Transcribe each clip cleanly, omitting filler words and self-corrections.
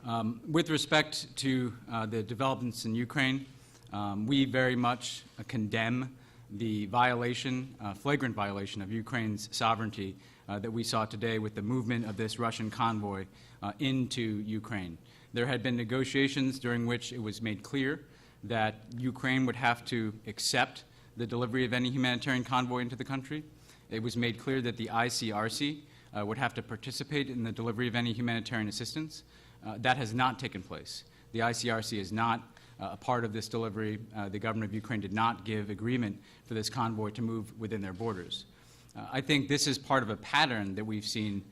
With respect to the developments in Ukraine, we very much condemn the violation, flagrant violation of Ukraine's sovereignty that we saw today with the movement of this Russian convoy into Ukraine. There had been negotiations during which it was made clear that Ukraine would have to accept the delivery of any humanitarian convoy into the country. It was made clear that the ICRC would have to participate in the delivery of any humanitarian assistance. That has not taken place. The ICRC is not a part of this delivery. The government of Ukraine did not give agreement for this convoy to move within their borders. I think this is part of a pattern that we've seen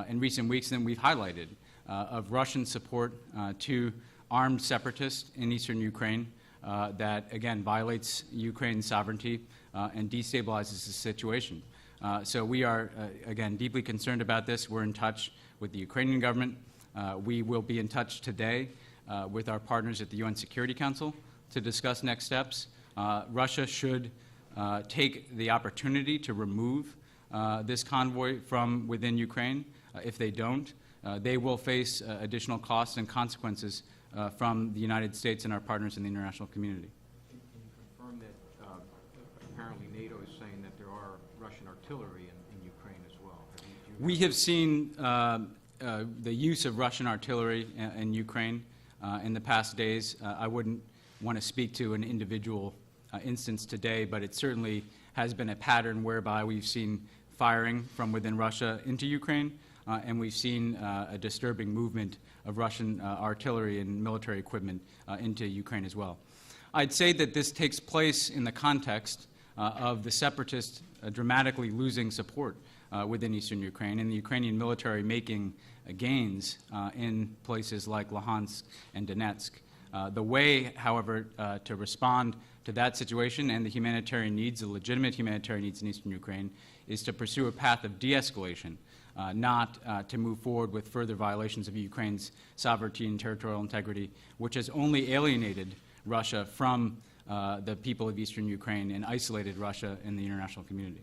in recent weeks and we've highlighted of Russian support to armed separatists in eastern Ukraine that, again, violates Ukraine's sovereignty and destabilizes the situation. So we are, again, deeply concerned about this. We're in touch with the Ukrainian government. We will be in touch today with our partners at the UN Security Council to discuss next steps. Russia should take the opportunity to remove this convoy from within Ukraine. If they don't, they will face additional costs and consequences from the United States and our partners in the international community. Can you confirm that apparently NATO is saying that there are Russian artillery in Ukraine as well? We have seen the use of Russian artillery in Ukraine in the past days. I wouldn't want to speak to an individual instance today, but it certainly has been a pattern whereby we've seen firing from within Russia into Ukraine, and we've seen a disturbing movement of Russian artillery and military equipment into Ukraine as well. I'd say that this takes place in the context of the separatists dramatically losing support within eastern Ukraine, and the Ukrainian military making gains in places like Luhansk and Donetsk. The way, however, to respond to that situation and the humanitarian needs, the legitimate humanitarian needs in eastern Ukraine, is to pursue a path of de-escalation, not to move forward with further violations of Ukraine's sovereignty and territorial integrity, which has only alienated Russia from the people of eastern Ukraine and isolated Russia in the international community.